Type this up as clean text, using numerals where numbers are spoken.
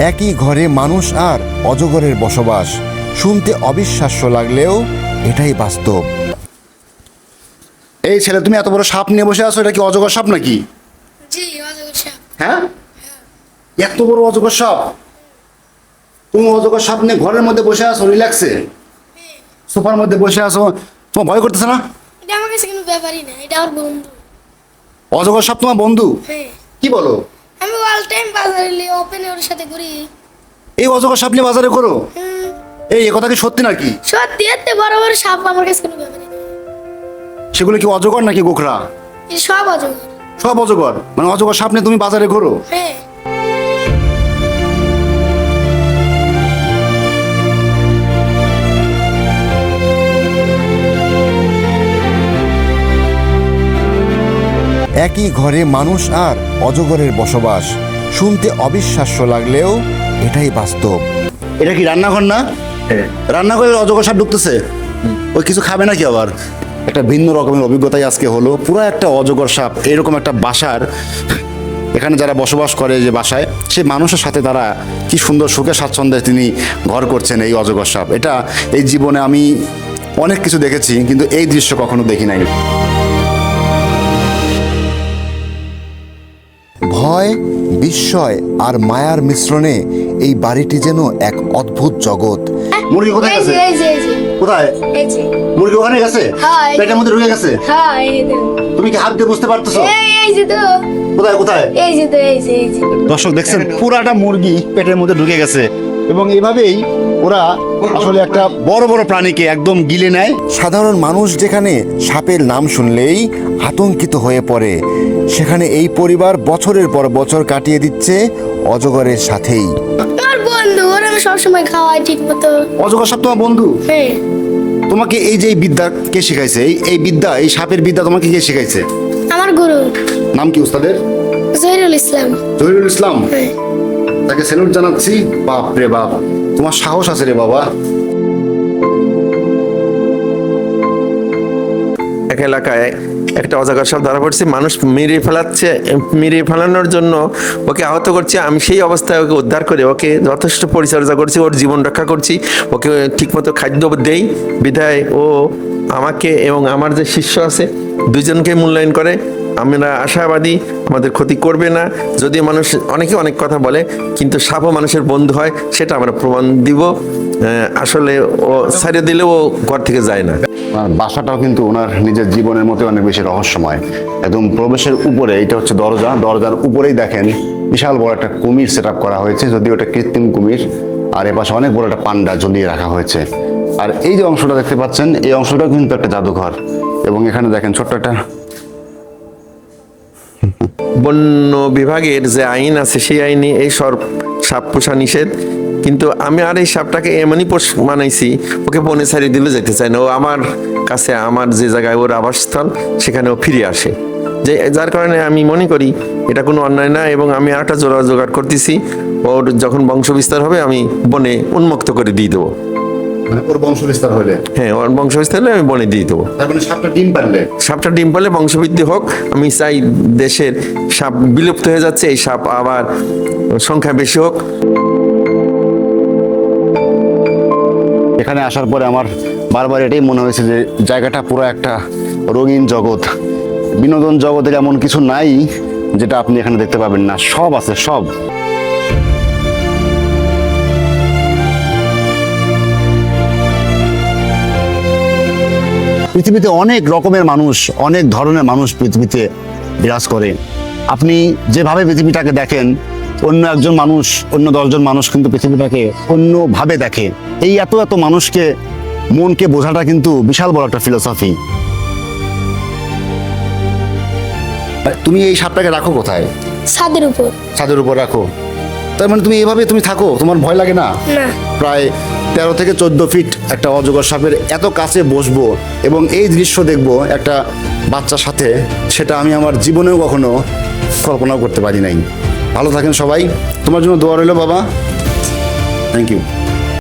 একই ঘরে মানুষ আর অজগরের বসবাস শুনতে অবিশ্বাস্য লাগলেও এটাই বাস্তব। এই ছেলে, তুমি এত বড় সাপ নিয়ে বসে আছো, এটা কি অজগর সাপ নাকি? জি অজগর সাপ। হ্যাঁ, এত বড় অজগর সাপ? তুমি অজগর সাপ নিয়ে ঘরের মধ্যে বসে আছো রিল্যাক্সে, সোফার মধ্যে বসে আছো, তোমার ভয় করতেছে না? এটা আমার কাছে কোনো ব্যাপারই না, এটা আমার বন্ধু। অজগর সাপ তোমার বন্ধু? হ্যাঁ, কি বলো? আমি অল টাইম বাজারে নিয়ে ওপেনে ওর সাথে ঘুরি। এই অজগর সাপ নিয়ে বাজারে করো? এই কথা কি সত্যি নাকি? সত্যি, এত বড় বড় সাপ আমার কাছে কোনো ব্যাপারই না। সেগুলো কি অজগর নাকি গোখরা? এটা সব অজগর। সব অজগর? মানে অজগর সাপ নিয়ে তুমি বাজারে ঘোরো? হ্যাঁ। একই ঘরে মানুষ আর অজগরের বসবাস শুনতে অবিশ্বাস্য লাগলেও এটাই বাস্তব। এটা কি রান্নাঘর না? রান্নাঘরে অজগর সাপ ঢুকতেছে? ওই কিছু খাবে নাকি আবার? একটা ভিন্ন রকমের অভিজ্ঞতাই আজকে হলো। পুরো একটা অজগর সাপ এরকম একটা বাসার, এখানে যারা বসবাস করে যে বাসায়, সেই মানুষের সাথে তারা কি সুন্দর সুখে স্বাচ্ছন্দ্যে তিনি ঘর করছেন এই অজগর সাপ। এটা এই জীবনে আমি অনেক কিছু দেখেছি, কিন্তু এই দৃশ্য কখনো দেখি নাই। ভয়, বিস্ময় আর মায়ার মিশ্রণে এই বাড়িটি যেন এক অদ্ভুত জগৎ। মুরগি কোথায় গেছে? এই যে এই যে কোথায়? এই যে মুরগি ওখানে গেছে? হ্যাঁ। পেটের মধ্যে ঢুকে গেছে? হ্যাঁ, এই যে তুমি কি হাত দিয়ে বুঝতে পারতেছো? এই যে তো কোথায় কোথায়? এই যে তো এই যে এই যে দর্শক দেখছেন, পুরাটা মুরগি পেটের মধ্যে ঢুকে গেছে, এবং এইভাবেই ওরা আসলে একটা বড় বড় প্রাণীকে একদম গিলে নেয়। সাধারণ মানুষ যেখানে সাপের নাম শুনলেই আতঙ্কিত হয়ে পড়ে, সেখানে এই পরিবার বছরের পর বছর কাটিয়ে দিচ্ছে অজগরের সাথেই। আমার বন্ধু, ওর আমি সবসময় খাওয়াই ঠিক মতো। অজগর সাপ তোমার বন্ধু? হ্যাঁ। তোমাকে এই যে এই বিদ্যা কে শিখাইছে? এই বিদ্যা, এই সাপের বিদ্যা তোমাকে কে শিখাইছে? আমার গুরু নাম কি উস্তাদের? জহিরুল ইসলাম। জহিরুল ইসলাম। হ্যাঁ। তাকে স্যালুট জানাচ্ছি। বাপ রে বাপ, তোমার সাহস আছে রে বাবা। এক এলাকায় একটা অজগর সাপ ধরা পড়ছে, মানুষ মেরে ফেলাচ্ছে, মেরে ফেলানোর জন্য ওকে আহত করছে। আমি সেই অবস্থায় ওকে উদ্ধার করে ওকে যথেষ্ট পরিচর্যা করছি, ওর জীবন রক্ষা করছি, ওকে ঠিকমতো খাদ্য দেই, বিধায় ও আমাকে এবং আমার যে শিষ্য আছে দুজনকে মূল্যায়ন করে। আমরা আশাবাদী আমাদের ক্ষতি করবে না। যদি মানুষ অনেকে অনেক কথা বলে, কিন্তু সাপও মানুষের বন্ধু হয়, সেটা আমরা প্রমাণ দিব। আসলে ও ছাড়িয়ে দিলেও ও ঘর থেকে যায় না। বাসাটাও কিন্তু ওনার নিজের জীবনের মতো অনেক বেশি রহস্যময়। একদম প্রবেশের উপরে, এটা হচ্ছে দরজা, দরজার উপরেই দেখেন বিশাল বড় একটা কুমির সেট আপ করা হয়েছে, যদিও ওটা কৃত্রিম কুমির। আর এ পাশে অনেক বড় একটা পান্ডা ঝুলিয়ে রাখা হয়েছে। আর এই যে অংশটা দেখতে পাচ্ছেন, এই অংশটাও কিন্তু একটা জাদুঘর। এবং এখানে দেখেন ছোট্ট একটা বন্য বিভাগের যে আইন আছে, সেই আইনে এই সাপ পোষা নিষেধ। কিন্তু আমি আর এই সাপটাকে এমনই পোষ মানাইছি, ওকে বনে ছাড়িয়ে দিলে যেতে চায় না। ও আমার কাছে, আমার যে জায়গায় ওর আবাসস্থল, সেখানে ও ফিরে আসে। যার কারণে আমি মনে করি এটা কোনো অন্যায় না। এবং আমি আরেকটা জোগাড় করতেছি, ওর যখন বংশ বিস্তার হবে আমি বনে উন্মুক্ত করে দিয়ে দেবো। মানে ওর বংশ বিস্তার হলে? হ্যাঁ, ওর বংশ বিস্তার হলে আমি বনে দিয়ে দেবো। তার মানে সাপটা ডিম পারলে? সাপটা ডিম পারলে বংশবৃদ্ধি হোক। আমি চাই দেশের সাপ বিলুপ্ত হয়ে যাচ্ছে, এই সাপ আবার সংখ্যা বেশি হোক। এখানে আসার পরে আমার বারবার এটাই মনে হয়েছে যে জায়গাটা পুরো একটা রঙিন জগৎ। বিনোদন জগতের এমন কিছু নাই যেটা আপনি এখানে দেখতে পাবেন না, সব আছে, সব। পৃথিবীতে অনেক রকমের মানুষ, অনেক ধরনের মানুষ পৃথিবীতে বিরাজ করে। আপনি যেভাবে পৃথিবীটাকে দেখেন, অন্য একজন মানুষ, অন্য 10 জন মানুষ কিন্তু পৃথিবীটাকে অন্যভাবে দেখে। এই এত এত মানুষকে, মনকে বোঝাটা কিন্তু বিশাল বড় একটা ফিলোসফি। তুমি এই সাপটাকে রাখো কোথায়? ছাদের উপর। ছাদের উপর রাখো? তার মানে তুমি এইভাবে তুমি থাকো, তোমার ভয় লাগে না? না। প্রায় 13 থেকে 14 ফিট একটা অজগর সাপের এত কাছে বসবো এবং এই দৃশ্য দেখবো একটা বাচ্চার সাথে, সেটা আমি আমার জীবনেও কখনো কল্পনাও করতে পারি নাই। ভালো থাকেন সবাই, তোমার জন্য দোয়া রইল বাবা। Thank you.